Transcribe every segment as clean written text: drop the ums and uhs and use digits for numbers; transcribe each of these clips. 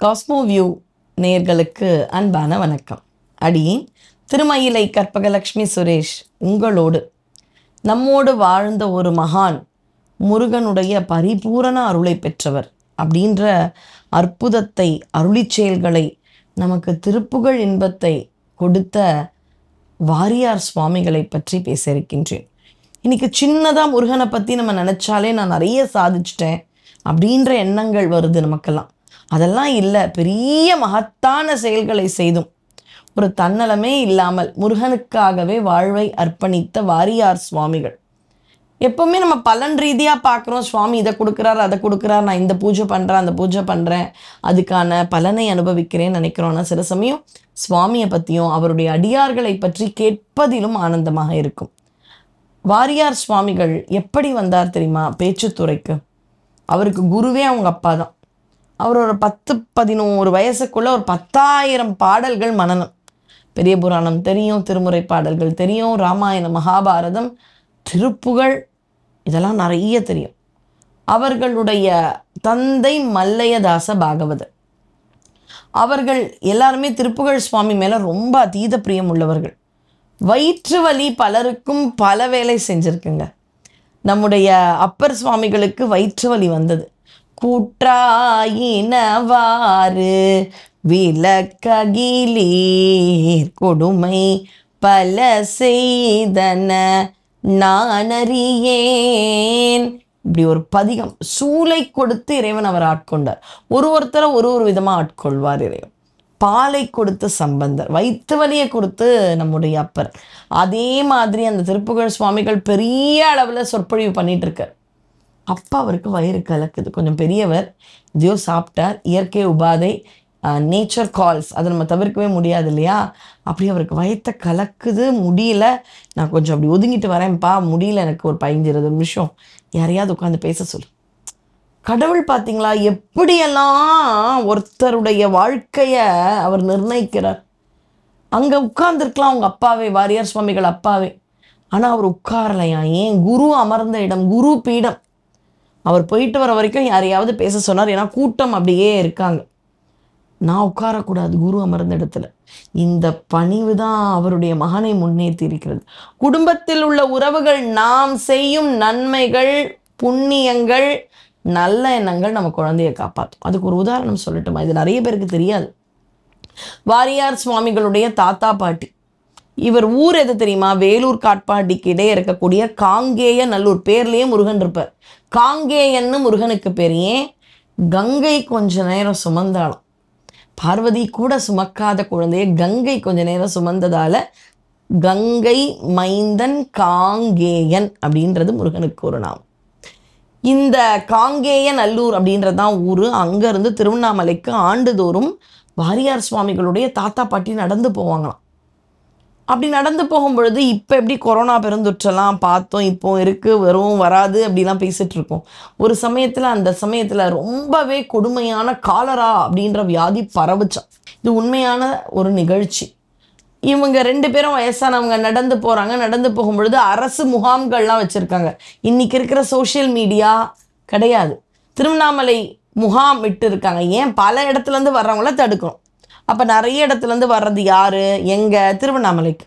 Cosmo view நேயர்களுக்கு அன்பான வணக்கம். அடியேன் திருமயிலை கற்பகலட்சுமி சுரேஷ் உங்களோடு. நம்மோடு வாழ்ந்த ஒரு மகான், முருகனுடைய பரிபூரண அருளை பெற்றவர் அப்படின்ற அற்புதத்தை, அருளிச் செயல்களை, நமக்கு திருப்புகழ் இன்பத்தை கொடுத்த வாரியார் சுவாமிகளை பற்றி பேச இருக்கின்றேன். இன்றைக்கி சின்னதாக முருகனை பற்றி நம்ம நினச்சாலே நான் நிறைய சாதிச்சிட்டேன் அப்படின்ற எண்ணங்கள் வருது நமக்கெல்லாம். அதெல்லாம் இல்லை, பெரிய மகத்தான செயல்களை செய்தும் ஒரு தன்னலமே இல்லாமல் முருகனுக்காகவே வாழ்வை அர்ப்பணித்த வாரியார் சுவாமிகள். எப்போவுமே நம்ம பலன் ரீதியாக பார்க்குறோம், சுவாமி இதை கொடுக்குறார் அதை கொடுக்குறார், நான் இந்த பூஜை பண்ணுறேன் அந்த பூஜை பண்ணுறேன் அதுக்கான பலனை அனுபவிக்கிறேன்னு நினைக்கிறோன்னா, சில சமயம் சுவாமியை பற்றியும் அவருடைய அடியார்களை பற்றி கேட்பதிலும் ஆனந்தமாக இருக்கும். வாரியார் சுவாமிகள் எப்படி வந்தார் தெரியுமா? பேச்சுத்துறைக்கு அவருக்கு குருவே அவங்க அப்பா தான். அவர் ஒரு 10-11 வயசுக்குள்ளே ஒரு 10,000 பாடல்கள் மனனம். பெரிய புராணம் தெரியும், திருமுறை பாடல்கள் தெரியும், ராமாயணம், மகாபாரதம், திருப்புகழ், இதெல்லாம் நிறைய தெரியும். அவர்களுடைய தந்தை மல்லையதாச பாகவதர். அவர்கள் எல்லாருமே திருப்புகழ் சுவாமி மேலே ரொம்ப அதீத பிரியம் உள்ளவர்கள். வயிற்று வலி பலருக்கும் பல வேலை செஞ்சுருக்குங்க. நம்முடைய அப்பர் சுவாமிகளுக்கு வயிற்று வலி வந்தது. கூற்றாயினவாறு விளக்ககிலீர் கொடுமை பல செய்தன நானறியேன். இப்படி ஒரு பதிகம், சூளை கொடுத்து இறைவன் அவர் ஆட்கொண்டார். ஒருத்தரை ஒரு விதமாக ஆட்கொள்வார் இறைவன். பாலை கொடுத்து சம்பந்தர், வயிற்று வலியை கொடுத்து நம்முடைய அப்பர். அதே மாதிரி அந்த திருப்புகழ் சுவாமிகள் பெரிய அளவில் சொற்பொழிவு பண்ணிட்டு இருக்கார். அப்பா அவருக்கு வயிறு கலக்குது, கொஞ்சம் பெரியவர், எதையோ சாப்பிட்டார், இயற்கை உபாதை, நேச்சர் கால்ஸ், அதை நம்ம தவிர்க்கவே முடியாது இல்லையா? அப்படி அவருக்கு வயிற்ற கலக்குது, முடியல, நான் கொஞ்சம் அப்படி ஒதுங்கிட்டு வரேன்ப்பா, முடியல எனக்கு ஒரு 15-20 நிமிஷம் யாரையாவது உட்காந்து பேச சொல்லு. கடவுள் பார்த்தீங்களா எப்படியெல்லாம் ஒருத்தருடைய வாழ்க்கையை அவர் நிர்ணயிக்கிறார். அங்கே உட்கார்ந்துருக்கலாம் அவங்க அப்பாவே, வாரியார் சுவாமிகள் அப்பாவே, ஆனால் அவர் உட்காரலையா? ஏன்? குரு அமர்ந்த இடம், குரு பீடம். அவர் போயிட்டு வர வரைக்கும் யாரையாவது பேச சொன்னார், ஏன்னா கூட்டம் அப்படியே இருக்காங்க. நான் உட்காரக்கூடாது குரு அமர்ந்த இடத்துல. இந்த பணிவு தான் அவருடைய மகனை முன்னேற்றி இருக்கிறது. குடும்பத்தில் உள்ள உறவுகள், நாம் செய்யும் நன்மைகள், புண்ணியங்கள், நல்ல எண்ணங்கள் நம்ம குழந்தையை காப்பாற்றும். அதுக்கு ஒரு உதாரணம் சொல்லட்டுமா? இது நிறைய பேருக்கு தெரியாது. வாரியார் சுவாமிகளுடைய தாத்தா பாட்டி, இவர் ஊர் எது தெரியுமா? வேலூர் காட்பாடிக்கு இடையே இருக்கக்கூடிய காங்கேய நல்லூர். பேர்லேயே முருகன் இருப்பார். காங்கேயன்னு முருகனுக்கு பேர். ஏன்? கங்கை கொஞ்ச நேரம் சுமந்தாலும், பார்வதி கூட சுமக்காத குழந்தைய கங்கை கொஞ்ச நேரம் சுமந்ததால கங்கை மைந்தன் காங்கேயன் அப்படின்றது முருகனுக்கு ஒரு நாமம். இந்த காங்கேய நல்லூர் அப்படின்றது தான் ஊர். அங்கேருந்து திருவண்ணாமலைக்கு ஆண்டுதோறும் வாரியார் சுவாமிகளுடைய தாத்தா பாட்டி நடந்து போவாங்களாம். அப்படி நடந்து போகும்பொழுது, இப்போ எப்படி கொரோனா பெருந்தொற்றெல்லாம் பார்த்தோம், இப்போ இருக்குது, வரும் வராது அப்படிலாம் பேசிகிட்டு இருக்கோம். ஒரு சமயத்தில், அந்த சமயத்தில் ரொம்பவே கொடுமையான காலரா அப்படின்ற வியாதி பரவுச்சான். இது உண்மையான ஒரு நிகழ்ச்சி. இவங்க 2 பேரும் வயசானவங்க நடந்து போகிறாங்க. நடந்து போகும்பொழுது அரசு முகாம்கள்லாம் வச்சுருக்காங்க. இன்றைக்கி இருக்கிற சோஷியல் மீடியா கிடையாது. திருவண்ணாமலை முகாம் விட்டு இருக்காங்க. ஏன்? பல இடத்துலேருந்து வர்றவங்கள தடுக்கணும். அப்போ நிறைய இடத்துலேருந்து வர்றது யார்? எங்கே? திருவண்ணாமலைக்கு.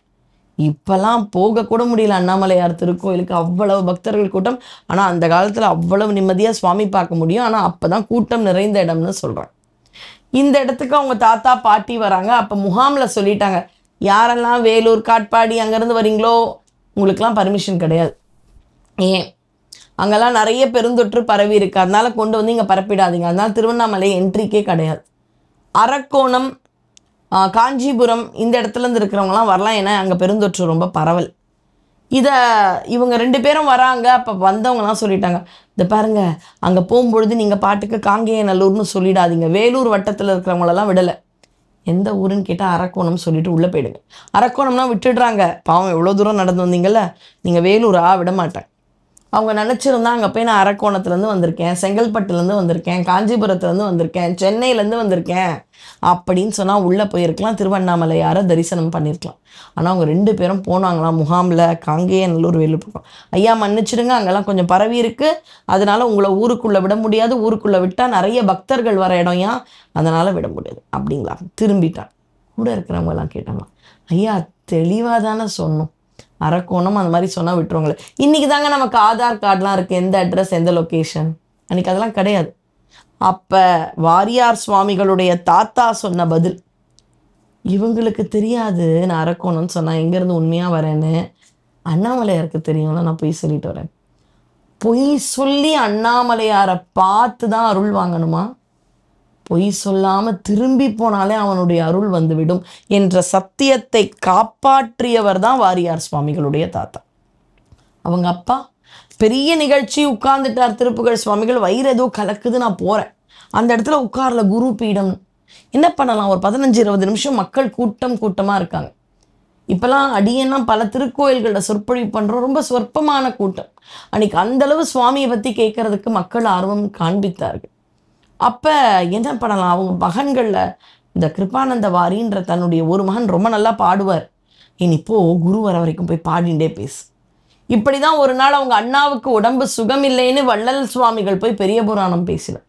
இப்போல்லாம் போகக்கூட முடியல அண்ணாமலையார் திருக்கோயிலுக்கு, அவ்வளவு பக்தர்கள் கூட்டம். ஆனால் அந்த காலத்தில் அவ்வளவு நிம்மதியாக சுவாமி பார்க்க முடியும். ஆனால் அப்போ தான் கூட்டம் நிறைந்த இடம்னு சொல்கிறாங்க. இந்த இடத்துக்கு அவங்க தாத்தா பாட்டி வராங்க. அப்போ முகாமில் சொல்லிட்டாங்க, யாரெல்லாம் வேலூர் காட்பாடி அங்கேருந்து வரீங்களோ உங்களுக்கெல்லாம் பர்மிஷன் கிடையாது. ஏன்? அங்கெல்லாம் நிறைய பெருந்தொற்று பரவி இருக்குது, அதனால் கொண்டு வந்து இங்கே பரப்பிடாதீங்க. அதனால் திருவண்ணாமலை என்ட்ரிக்கே கிடையாது. அரக்கோணம், காஞ்சிபுரம், இந்த இடத்துலேருந்து இருக்கிறவங்களாம் வரலாம், ஏன்னா அங்கே பெருந்தொற்று ரொம்ப பரவல். இதை இவங்க 2 பேரும் வராங்க. அப்போ வந்தவங்கலாம் சொல்லிட்டாங்க, இதை பாருங்கள், அங்கே போகும்பொழுது நீங்கள் பாட்டுக்கு காங்கேய நல்லூர்னு சொல்லிடாதீங்க. வேலூர் வட்டத்தில் இருக்கிறவங்களெல்லாம் விடலை. எந்த ஊருன்னு கேட்டால் அரக்கோணம் சொல்லிட்டு உள்ளே போயிடுங்க. அரக்கோணம்னா விட்டுடுறாங்க, பாவம் எவ்வளோ தூரம் நடந்து வந்தீங்கல்ல, நீங்கள் வேலூரா விட மாட்டேன். அவங்க நினச்சிருந்தா அங்கே போய் நான் அரக்கோணத்துலேருந்து வந்திருக்கேன், செங்கல்பட்டுலேருந்து வந்திருக்கேன், காஞ்சிபுரத்துலேருந்து வந்திருக்கேன், சென்னையிலேருந்து வந்திருக்கேன் அப்படின்னு சொன்னால் உள்ளே போயிருக்கலாம், திருவண்ணாமலையாரை தரிசனம் பண்ணியிருக்கலாம். ஆனால் அவங்க 2 பேரும் போனாங்களாம் முகாமில், காங்கேயநல்லூர், வேலுப்பக்கம். ஐயா மன்னிச்சிடுங்க, அங்கெல்லாம் கொஞ்சம் பரவி இருக்குது, அதனால் உங்களை ஊருக்குள்ளே விட முடியாது, ஊருக்குள்ளே விட்டால் நிறைய பக்தர்கள் வர இடம் ஏன், அதனால் விட முடியாது அப்படிங்களா. திரும்பிட்டான். கூட இருக்கிறவங்கலாம் கேட்டாங்களாம், ஐயா தெளிவாக தானே சொன்னோம், அரக்கோணம் அந்த மாதிரி சொன்னால் விட்டுருவாங்களே. இன்றைக்கி தாங்க நமக்கு ஆதார் கார்டெலாம் இருக்குது, எந்த அட்ரஸ் எந்த லொக்கேஷன், அன்றைக்கி அதெல்லாம் கிடையாது. அப்போ வாரியார் சுவாமிகளுடைய தாத்தா சொன்ன பதில், இவங்களுக்கு தெரியாது நான் அரக்கோணம்னு சொன்னால் எங்கேருந்து உண்மையாக வரேன்னு, அண்ணாமலையாருக்கு தெரியும்ல நான் பொய் சொல்லிட்டு வரேன். பொய் சொல்லி அண்ணாமலையாரை பார்த்து தான் அருள் வாங்கணுமா? பொய் சொல்லாமல் திரும்பி போனாலே அவனுடைய அருள் வந்துவிடும் என்ற சத்தியத்தை காப்பாற்றியவர் தான் வாரியார் சுவாமிகளுடைய தாத்தா. அவங்க அப்பா பெரிய நிகழ்ச்சி உட்கார்ந்துட்டார் திருப்புகழ் சுவாமிகள், வயிறு ஏதோ கலக்குது, நான் போகிறேன், அந்த இடத்துல உட்கார்ல குரு பீடம். என்ன பண்ணலாம், ஒரு 15-20 நிமிஷம் மக்கள் கூட்டமாக இருக்காங்க. இப்போலாம் அடியெல்லாம் பல திருக்கோயில்களில் சொற்பொழிவு பண்ணுறோம், ரொம்ப சொற்பமான கூட்டம். அன்றைக்கி அந்தளவு சுவாமியை பற்றி கேட்குறதுக்கு மக்கள் ஆர்வம் காண்பித்தார்கள். அப்போ என்ன பண்ணலாம், அவங்க மகன்களில் இந்த கிருபானந்த வாரின்ற தன்னுடைய ஒரு மகன் ரொம்ப நல்லா பாடுவார், இனிப்போ குரு வர வரைக்கும் போய் பாடிண்டே பேசு. இப்படி தான் ஒரு நாள் அவங்க அண்ணாவுக்கு உடம்பு சுகம் இல்லைன்னு வள்ளல் சுவாமிகள் போய் பெரிய புராணம் பேசினார்.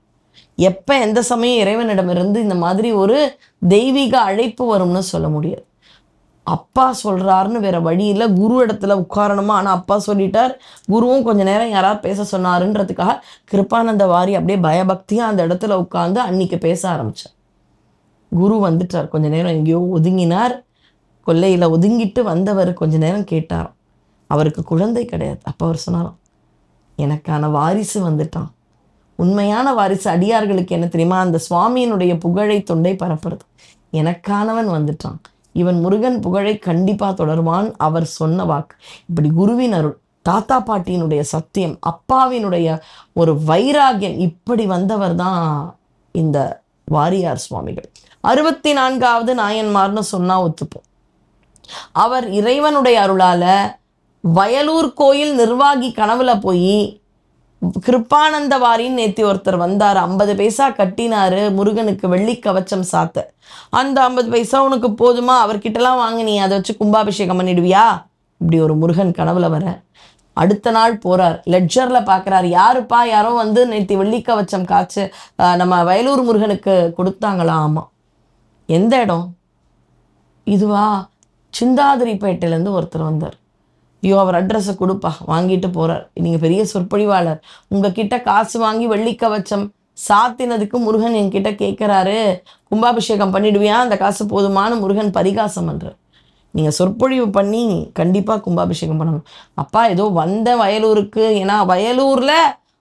எப்போ எந்த சமயம் இறைவனிடமிருந்து இந்த மாதிரி ஒரு தெய்வீக அழைப்பு வரும்னு சொல்ல முடியாது. அப்பா சொல்கிறாருன்னு வேறு வழியில் குரு இடத்துல உட்காரணுமா, ஆனால் அப்பா சொல்லிட்டார், குருவும் கொஞ்சம் நேரம் யாராவது பேச சொன்னாருன்றதுக்காக கிருபானந்த வாரி அப்படியே பயபக்தியாக அந்த இடத்துல உட்காந்து அன்னைக்கு பேச ஆரம்பித்தார். குரு வந்துட்டார், கொஞ்ச நேரம் எங்கேயோ ஒதுங்கினார், கொல்லையில் ஒதுங்கிட்டு வந்தவர் கொஞ்ச நேரம் கேட்டாராம். அவருக்கு குழந்தை கிடையாது. அப்போ அவர் சொன்னாராம், எனக்கான வாரிசு வந்துட்டான். உண்மையான வாரிசு அடியார்களுக்கு என்ன தெரியுமா, அந்த சுவாமியினுடைய புகழை தொண்டை பரப்புறது. எனக்கானவன் வந்துட்டான், இவன் முருகன் புகழை கண்டிப்பாக தொடருவான், அவர் சொன்ன வாக்கு. இப்படி குருவின் அருள், தாத்தா பாட்டியினுடைய சத்தியம், அப்பாவினுடைய ஒரு வைராகியம், இப்படி வந்தவர் தான் இந்த வாரியார் சுவாமிகள். 64வது நாயன்மார்னு சொன்னா ஒத்துப்போம். அவர் இறைவனுடைய அருளால வயலூர் கோயில் நிர்வாகி கனவுல போய் கிருப்பானந்த வாரின்னு நேத்தி ஒருத்தர் வந்தார், 50 பைசா கட்டினாரு முருகனுக்கு வெள்ளி கவச்சம் சாத்த. அந்த 50 பைசா உனக்கு போதுமா, அவர்கிட்டலாம் வாங்கி நீ அதை வச்சு கும்பாபிஷேகம் பண்ணிடுவியா? இப்படி ஒரு முருகன் கனவுல வர. அடுத்த நாள் போறார், லெட்ஜரில் பார்க்குறார், யாருப்பா யாரோ வந்து நேற்று வெள்ளி கவச்சம் காய்ச்சி நம்ம வயலூர் முருகனுக்கு கொடுத்தாங்களா? ஆமாம். எந்த இடம் இதுவா? சிந்தாதிரிப்பேட்டையிலேருந்து ஒருத்தர் வந்தார். ஐயோ அவர் அட்ரஸை கொடுப்பா, வாங்கிட்டு போகிறார். நீங்கள் பெரிய சொற்பொழிவாளர், உங்ககிட்ட காசு வாங்கி வெள்ளி கவச்சம் சாத்தினதுக்கு முருகன் என்கிட்ட கேட்குறாரு, கும்பாபிஷேகம் பண்ணிடுவியா, அந்த காசு போதுமானு முருகன் பரிகாசம் பண்ணுறார். நீங்கள் சொற்பொழிவு பண்ணி கண்டிப்பாக கும்பாபிஷேகம் பண்ணணும். அப்பா ஏதோ வந்த வயலூருக்கு, ஏன்னா வயலூரில்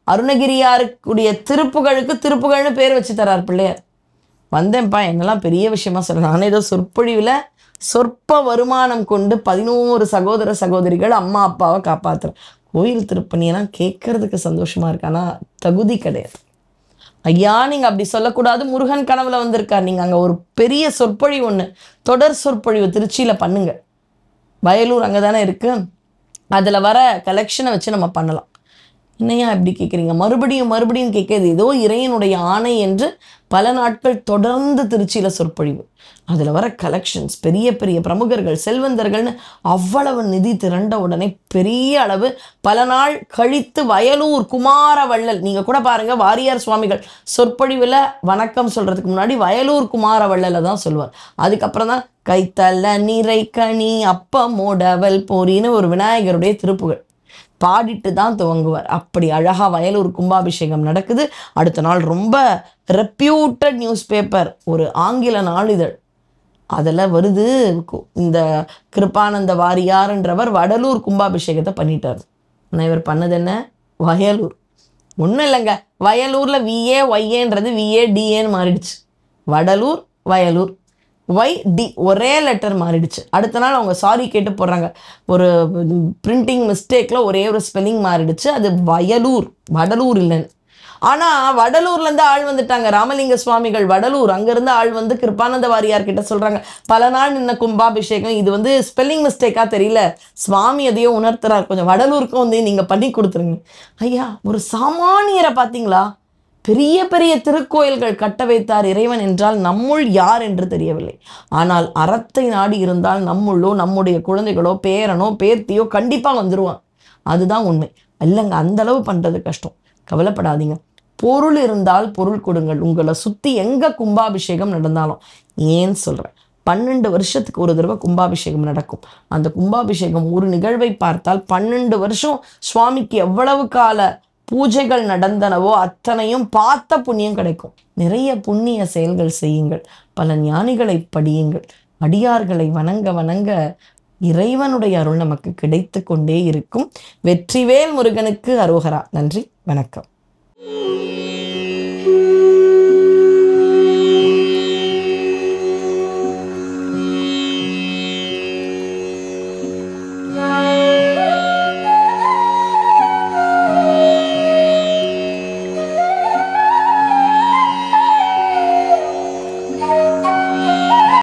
அருணகிரியாருக்குடைய திருப்புகழுக்கு திருப்புகழ்னு பேர் வச்சு தரார் பிள்ளையார். வந்தேன்ப்பா, என்னெல்லாம் பெரிய விஷயமா சொல்கிறேன். நானே ஏதோ சொற்பொழிவில் சொற்ப வருமானம் கொண்டு 11 சகோதர சகோதரிகள் அம்மா அப்பாவை காப்பாற்றுறேன். கோயில் திருப்பணியெல்லாம் கேட்கறதுக்கு சந்தோஷமாக இருக்கு, ஆனால் தகுதி கிடையாது. ஐயா நீங்கள் அப்படி சொல்லக்கூடாது, முருகன் கனவுல வந்திருக்கார், நீங்கள் அங்கே ஒரு பெரிய சொற்பொழிவு ஒன்று தொடர் சொற்பொழிவு திருச்சியில் பண்ணுங்க, வயலூர் அங்கே தானே இருக்குது, அதில் வர கலெக்ஷனை வச்சு நம்ம பண்ணலாம். என்னையா இப்படி கேட்குறீங்க, மறுபடியும் கேட்குறது, ஏதோ இறைவனுடைய ஆணை என்று பல நாட்கள் தொடர்ந்து திருச்சியில் சொற்பொழிவு, அதில் வர கலெக்ஷன்ஸ், பெரிய பெரிய பிரமுகர்கள் செல்வந்தர்கள்னு அவ்வளவு நிதி திரண்ட உடனே பெரிய அளவு பல நாள் கழித்து வயலூர் குமாரவள்ளல், நீங்கள் கூட பாருங்கள் வாரியார் சுவாமிகள் சொற்பொழிவில் வணக்கம் சொல்கிறதுக்கு முன்னாடி வயலூர் குமாரவள்ளலை தான் சொல்லுவார். அதுக்கப்புறம் தான் கைத்தல்ல நிறை கனி அப்பமோடவல் போரின்னு ஒரு விநாயகருடைய திருப்புகள் பாடிட்டு தான் துவங்குவார். அப்படி அழகாக வயலூர் கும்பாபிஷேகம் நடக்குது. அடுத்த நாள் ரொம்ப ரெப்யூட்டட் நியூஸ் பேப்பர், ஒரு ஆங்கில நாளிதழ், அதில் வருது, இந்த கிருபானந்த வாரியார்ன்றவர் வடலூர் கும்பாபிஷேகத்தை பண்ணிட்டார். ஆனால் இவர் பண்ணது என்ன? வயலூர். ஒன்றும் இல்லைங்க, வயலூரில் VAYAன்றது VADAன்னு மாறிடுச்சு, வடலூர் வயலூர் YD ஒரே லெட்டர் மாறிடுச்சு. அடுத்த நாள் அவங்க சாரி கேட்டு போடுறாங்க, ஒரு பிரிண்டிங் மிஸ்டேக்கில் ஒரே ஒரு ஸ்பெல்லிங் மாறிடுச்சு, அது வயலூர் வடலூர் இல்லைன்னு. ஆனால் வடலூர்லேருந்து ஆள் வந்துட்டாங்க. ராமலிங்க சுவாமிகள் வடலூர், அங்கேருந்து ஆள் வந்து கிருபானந்த வாரியார் கிட்ட சொல்கிறாங்க, பல நாள் நின்ன கும்பாபிஷேகம், இது வந்து ஸ்பெல்லிங் மிஸ்டேக்காக தெரியல, சுவாமி எதையோ உணர்த்துறார், கொஞ்சம் வடலூருக்கும் வந்து நீங்கள் பண்ணி கொடுத்துருங்க. ஐயா, ஒரு சாமானியரை பார்த்தீங்களா, பெரிய பெரிய திருக்கோயில்கள் கட்ட வைத்தார் இறைவன் என்றால் நம்முள் யார் என்று தெரியவில்லை. ஆனால் அறத்தை நாடி இருந்தால் நம்முள்ளோ நம்முடைய குழந்தைகளோ பேரனோ பேத்தியோ கண்டிப்பாக வந்துடுவான். அதுதான் உண்மை. இல்லைங்க, அந்த அளவு பண்ணுறது கஷ்டம். கவலைப்படாதீங்க. பொருள் இருந்தால் பொருள் கொடுங்கள். உங்களை சுற்றி எங்கே கும்பாபிஷேகம் நடந்தாலும், ஏன் சொல்கிறேன், 12 வருஷத்துக்கு ஒரு தடவை கும்பாபிஷேகம் நடக்கும். அந்த கும்பாபிஷேகம் ஒரு நிகழ்வை பார்த்தால் 12 வருஷம் சுவாமிக்கு எவ்வளவு கால பூஜைகள் நடந்தனவோ அத்தனையும் பார்த்த புண்ணியம் கிடைக்கும். நிறைய புண்ணிய செயல்கள் செய்யுங்கள். பல ஞானிகளை படியுங்கள். அடியார்களை வணங்க வணங்க இறைவனுடைய அருள் நமக்கு கிடைத்து கொண்டே இருக்கும். வெற்றிவேல் முருகனுக்கு அரோகரா. நன்றி, வணக்கம்.